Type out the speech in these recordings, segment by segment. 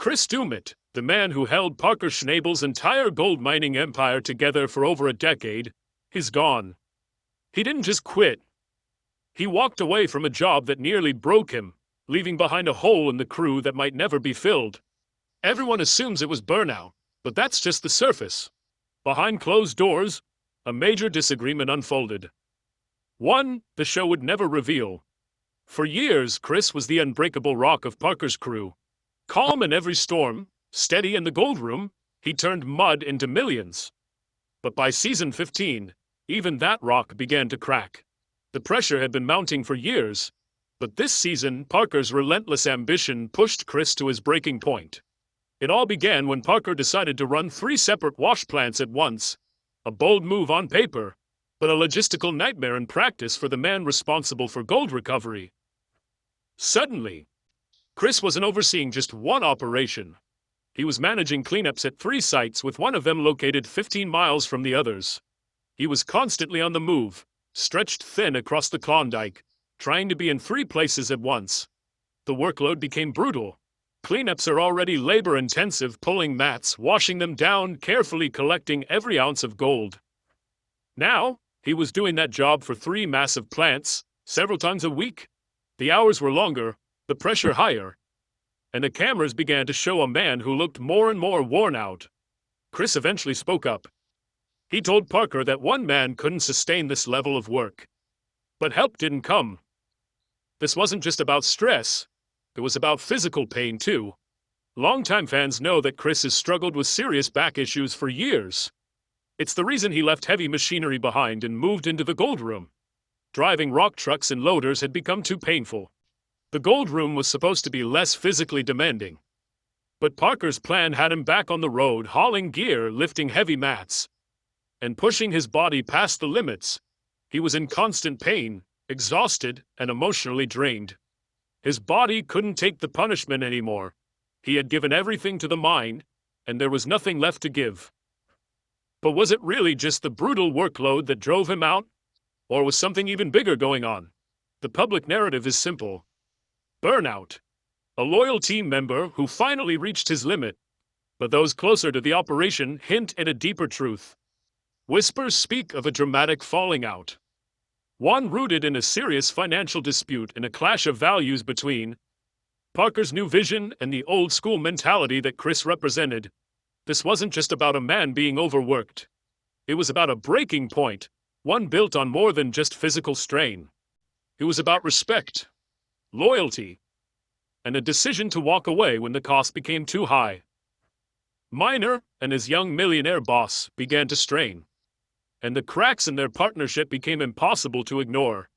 Chris Doumitt, the man who held Parker Schnabel's entire gold mining empire together for over a decade, is gone. He didn't just quit. He walked away from a job that nearly broke him, leaving behind a hole in the crew that might never be filled. Everyone assumes it was burnout, but that's just the surface. Behind closed doors, a major disagreement unfolded. One the show would never reveal. For years, Chris was the unbreakable rock of Parker's crew. Calm in every storm, steady in the gold room, he turned mud into millions. But by season 15, even that rock began to crack. The pressure had been mounting for years, but this season, Parker's relentless ambition pushed Chris to his breaking point. It all began when Parker decided to run 3 separate wash plants at once. A bold move on paper, but a logistical nightmare in practice for the man responsible for gold recovery. Suddenly, Chris wasn't overseeing just one operation. He was managing cleanups at 3 sites, with one of them located 15 miles from the others. He was constantly on the move, stretched thin across the Klondike, trying to be in 3 places at once. The workload became brutal. Cleanups are already labor-intensive, pulling mats, washing them down, carefully collecting every ounce of gold. Now, he was doing that job for 3 massive plants, several times a week. The hours were longer, the pressure higher, and the cameras began to show a man who looked more and more worn out. Chris eventually spoke up. He told Parker that one man couldn't sustain this level of work. But help didn't come. This wasn't just about stress. It was about physical pain, too. Longtime fans know that Chris has struggled with serious back issues for years. It's the reason he left heavy machinery behind and moved into the gold room. Driving rock trucks and loaders had become too painful. The gold room was supposed to be less physically demanding. But Parker's plan had him back on the road, hauling gear, lifting heavy mats, and pushing his body past the limits. He was in constant pain, exhausted, and emotionally drained. His body couldn't take the punishment anymore. He had given everything to the mine, and there was nothing left to give. But was it really just the brutal workload that drove him out? Or was something even bigger going on? The public narrative is simple. Burnout. A loyal team member who finally reached his limit. But those closer to the operation hint at a deeper truth. Whispers speak of a dramatic falling out. One rooted in a serious financial dispute and a clash of values between Parker's new vision and the old-school mentality that Chris represented. This wasn't just about a man being overworked. It was about a breaking point, one built on more than just physical strain. It was about respect, loyalty, and a decision to walk away when the cost became too high. Miner and his young millionaire boss began to strain, and the cracks in their partnership became impossible to ignore.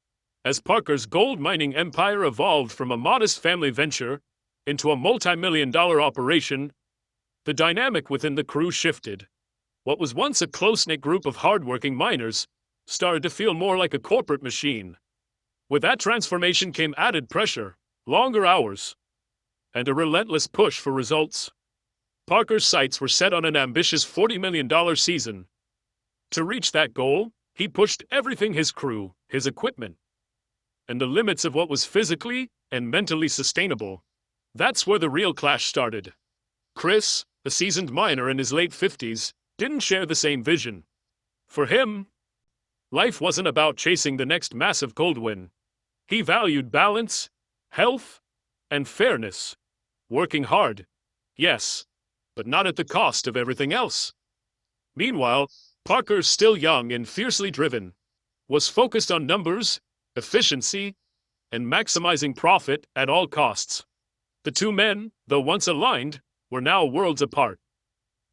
As Parker's gold mining empire evolved from a modest family venture into a multi-million-dollar operation, the dynamic within the crew shifted. What was once a close-knit group of hard-working miners started to feel more like a corporate machine. With that transformation came added pressure, longer hours, and a relentless push for results. Parker's sights were set on an ambitious $40 million season. To reach that goal, he pushed everything: his crew, his equipment, and the limits of what was physically and mentally sustainable. That's where the real clash started. Chris, a seasoned miner in his late 50s, didn't share the same vision. For him, life wasn't about chasing the next massive gold win. He valued balance, health, and fairness. Working hard, yes, but not at the cost of everything else. Meanwhile, Parker, still young and fiercely driven, was focused on numbers, efficiency, and maximizing profit at all costs. The two men, though once aligned, were now worlds apart.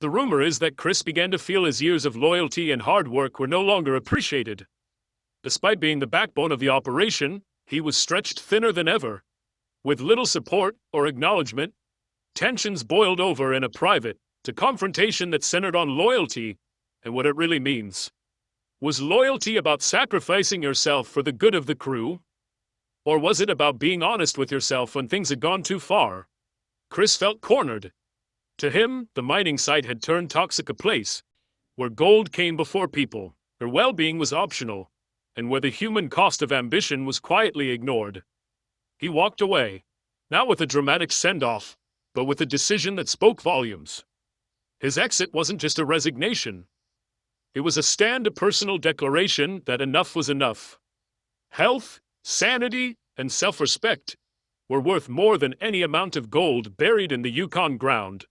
The rumor is that Chris began to feel his years of loyalty and hard work were no longer appreciated. Despite being the backbone of the operation, he was stretched thinner than ever. With little support or acknowledgement, tensions boiled over in a private confrontation that centered on loyalty and what it really means. Was loyalty about sacrificing yourself for the good of the crew? Or was it about being honest with yourself when things had gone too far? Chris felt cornered. To him, the mining site had turned toxic, a place where gold came before people, where well-being was optional, and where the human cost of ambition was quietly ignored. He walked away, not with a dramatic send-off, but with a decision that spoke volumes. His exit wasn't just a resignation. It was a personal declaration that enough was enough. Health, sanity, and self-respect were worth more than any amount of gold buried in the Yukon ground.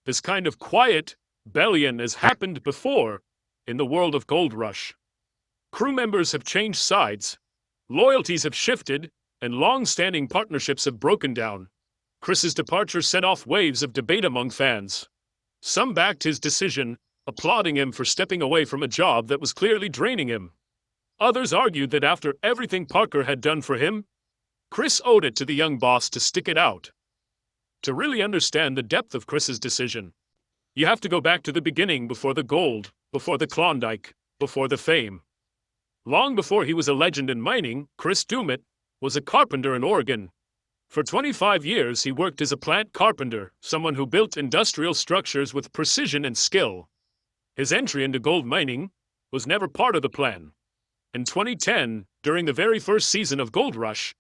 This kind of quiet rebellion has happened before in the world of Gold Rush. Crew members have changed sides, loyalties have shifted, and long-standing partnerships have broken down. Chris's departure set off waves of debate among fans. Some backed his decision, applauding him for stepping away from a job that was clearly draining him. Others argued that after everything Parker had done for him, Chris owed it to the young boss to stick it out. To really understand the depth of Chris's decision, you have to go back to the beginning, before the gold, before the Klondike, before the fame. Long before he was a legend in mining, Chris Doumitt was a carpenter in Oregon. For 25 years, he worked as a plant carpenter, someone who built industrial structures with precision and skill. His entry into gold mining was never part of the plan. In 2010, during the very first season of Gold Rush,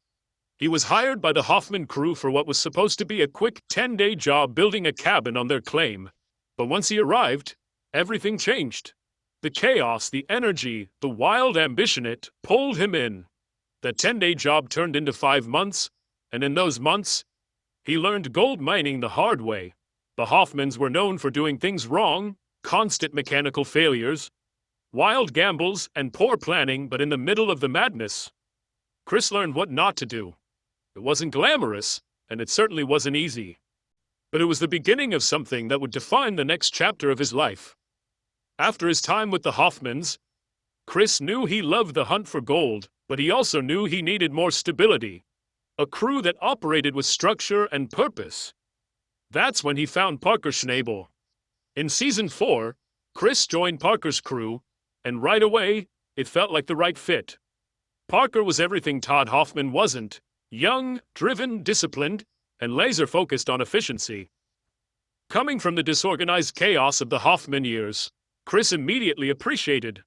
he was hired by the Hoffman crew for what was supposed to be a quick 10-day job building a cabin on their claim. But once he arrived, everything changed. The chaos, the energy, the wild ambition, it pulled him in. That 10-day job turned into 5 months, and in those months, he learned gold mining the hard way. The Hoffmans were known for doing things wrong, constant mechanical failures, wild gambles, and poor planning, but in the middle of the madness, Chris learned what not to do. It wasn't glamorous, and it certainly wasn't easy. But it was the beginning of something that would define the next chapter of his life. After his time with the Hoffmans, Chris knew he loved the hunt for gold, but he also knew he needed more stability. A crew that operated with structure and purpose. That's when he found Parker Schnabel. In Season 4, Chris joined Parker's crew, and right away, it felt like the right fit. Parker was everything Todd Hoffman wasn't: young, driven, disciplined, and laser-focused on efficiency. Coming from the disorganized chaos of the Hoffman years, Chris immediately appreciated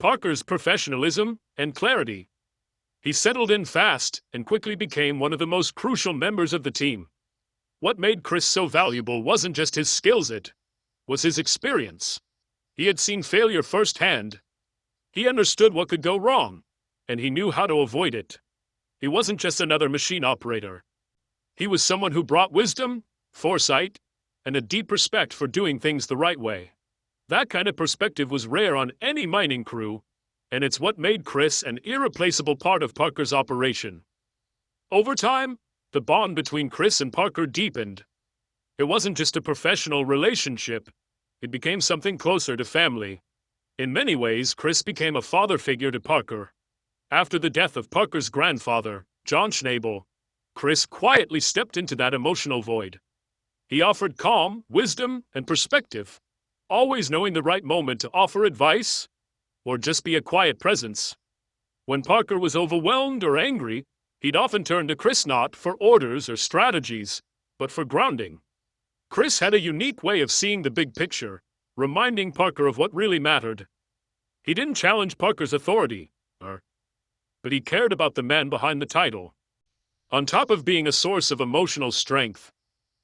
Parker's professionalism and clarity. He settled in fast and quickly became one of the most crucial members of the team. What made Chris so valuable wasn't just his skills, it was his experience. He had seen failure firsthand. He understood what could go wrong, and he knew how to avoid it. He wasn't just another machine operator. He was someone who brought wisdom, foresight, and a deep respect for doing things the right way. That kind of perspective was rare on any mining crew, and it's what made Chris an irreplaceable part of Parker's operation. Over time, the bond between Chris and Parker deepened. It wasn't just a professional relationship, it became something closer to family. In many ways, Chris became a father figure to Parker. After the death of Parker's grandfather, John Schnabel, Chris quietly stepped into that emotional void. He offered calm, wisdom, and perspective, always knowing the right moment to offer advice or just be a quiet presence. When Parker was overwhelmed or angry, he'd often turn to Chris not for orders or strategies, but for grounding. Chris had a unique way of seeing the big picture, reminding Parker of what really mattered. He didn't challenge Parker's authority, but he cared about the man behind the title. On top of being a source of emotional strength,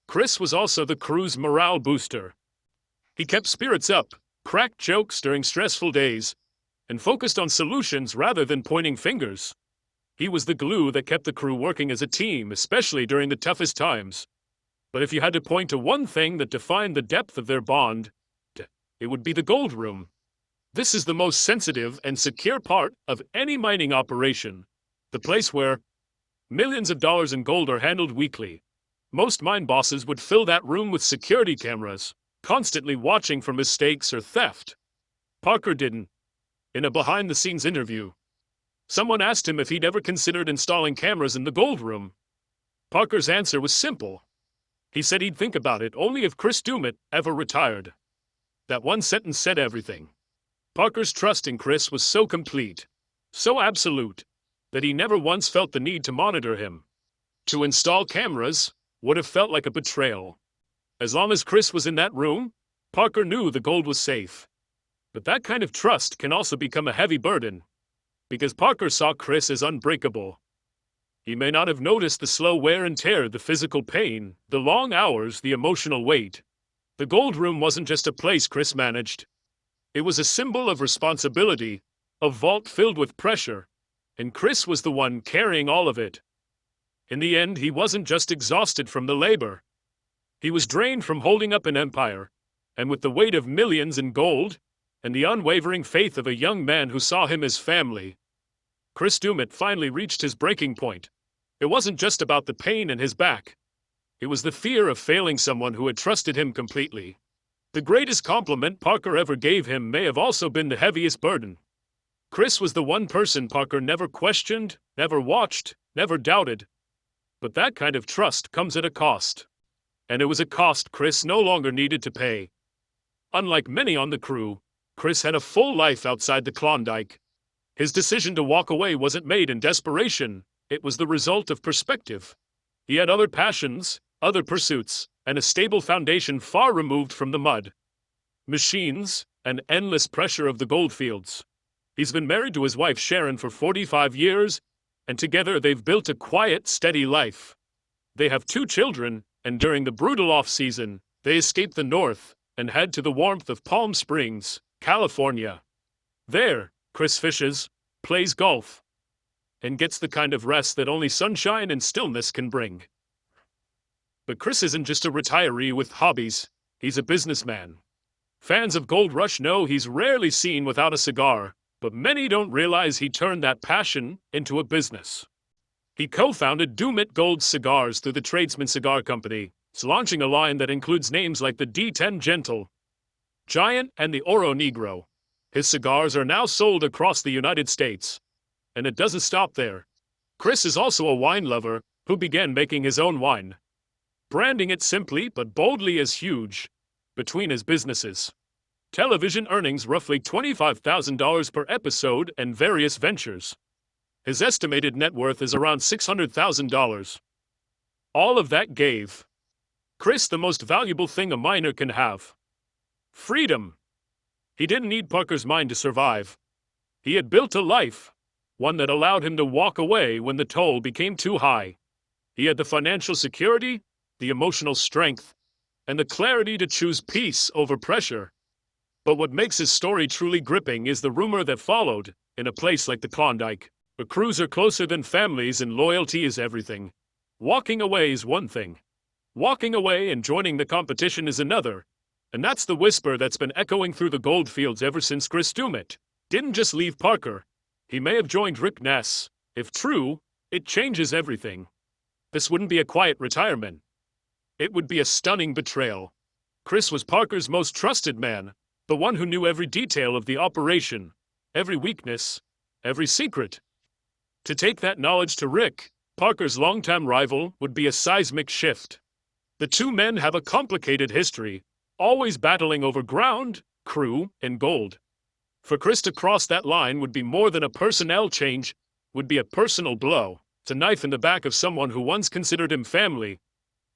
Chris was also the crew's morale booster. He kept spirits up, cracked jokes during stressful days, and focused on solutions rather than pointing fingers. He was the glue that kept the crew working as a team, especially during the toughest times. But if you had to point to one thing that defined the depth of their bond, it would be the gold room. This is the most sensitive and secure part of any mining operation, the place where millions of dollars in gold are handled weekly. Most mine bosses would fill that room with security cameras, constantly watching for mistakes or theft. Parker didn't. In a behind-the-scenes interview, someone asked him if he'd ever considered installing cameras in the gold room. Parker's answer was simple. He said he'd think about it only if Chris Doumitt ever retired. That one sentence said everything. Parker's trust in Chris was so complete, so absolute, that he never once felt the need to monitor him. To install cameras would have felt like a betrayal. As long as Chris was in that room, Parker knew the gold was safe. But that kind of trust can also become a heavy burden, because Parker saw Chris as unbreakable. He may not have noticed the slow wear and tear, the physical pain, the long hours, the emotional weight. The gold room wasn't just a place Chris managed. It was a symbol of responsibility, a vault filled with pressure, and Chris was the one carrying all of it. In the end, he wasn't just exhausted from the labor. He was drained from holding up an empire, and with the weight of millions in gold, and the unwavering faith of a young man who saw him as family, Chris Doumitt finally reached his breaking point. It wasn't just about the pain in his back. It was the fear of failing someone who had trusted him completely. The greatest compliment Parker ever gave him may have also been the heaviest burden. Chris was the one person Parker never questioned, never watched, never doubted. But that kind of trust comes at a cost. And it was a cost Chris no longer needed to pay. Unlike many on the crew, Chris had a full life outside the Klondike. His decision to walk away wasn't made in desperation. It was the result of perspective. He had other passions, other pursuits, and a stable foundation far removed from the mud, machines, and endless pressure of the goldfields. He's been married to his wife Sharon for 45 years, and together they've built a quiet, steady life. They have 2 children, and during the brutal off-season, they escape the north and head to the warmth of Palm Springs, California. There, Chris fishes, plays golf, and gets the kind of rest that only sunshine and stillness can bring. But Chris isn't just a retiree with hobbies, he's a businessman. Fans of Gold Rush know he's rarely seen without a cigar, but many don't realize he turned that passion into a business. He co-founded Doumitt Gold Cigars through the Tradesman Cigar Company, launching a line that includes names like the D10 Gentle, Giant, and the Oro Negro. His cigars are now sold across the United States. And it doesn't stop there. Chris is also a wine lover who began making his own wine, branding it simply but boldly as Huge between his businesses. Television earnings roughly $25,000 per episode and various ventures. His estimated net worth is around $600,000. All of that gave Chris the most valuable thing a miner can have: freedom. He didn't need Parker's mine to survive. He had built a life, one that allowed him to walk away when the toll became too high. He had the financial security, the emotional strength, and the clarity to choose peace over pressure. But what makes his story truly gripping is the rumor that followed. In a place like the Klondike, where crews are closer than families and loyalty is everything, walking away is one thing. Walking away and joining the competition is another. And that's the whisper that's been echoing through the goldfields ever since Chris Doumitt didn't just leave Parker. He may have joined Rick Ness. If true, it changes everything. This wouldn't be a quiet retirement. It would be a stunning betrayal. Chris was Parker's most trusted man, the one who knew every detail of the operation, every weakness, every secret. To take that knowledge to Rick, Parker's longtime rival, would be a seismic shift. The 2 men have a complicated history, always battling over ground, crew, and gold. For Chris to cross that line would be more than a personnel change, would be a personal blow. It's a knife in the back of someone who once considered him family.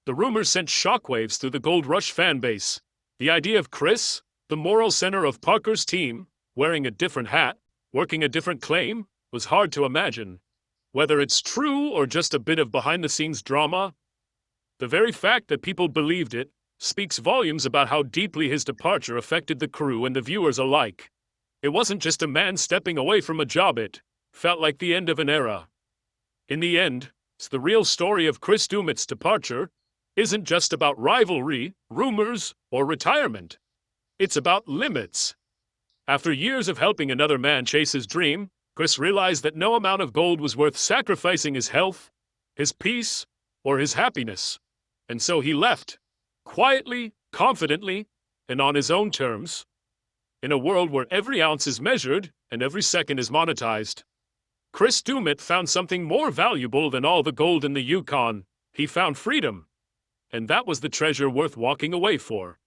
The rumors sent shockwaves through the Gold Rush fan base. The idea of Chris, the moral center of Parker's team, wearing a different hat, working a different claim, was hard to imagine. Whether it's true or just a bit of behind-the-scenes drama, the very fact that people believed it speaks volumes about how deeply his departure affected the crew and the viewers alike. It wasn't just a man stepping away from a job, it felt like the end of an era. In the end, it's the real story of Chris Doumitt's departure isn't just about rivalry, rumors, or retirement. It's about limits. After years of helping another man chase his dream, Chris realized that no amount of gold was worth sacrificing his health, his peace, or his happiness. And so he left, quietly, confidently, and on his own terms. In a world where every ounce is measured and every second is monetized, Chris Doumitt found something more valuable than all the gold in the Yukon. He found freedom. And that was the treasure worth walking away for.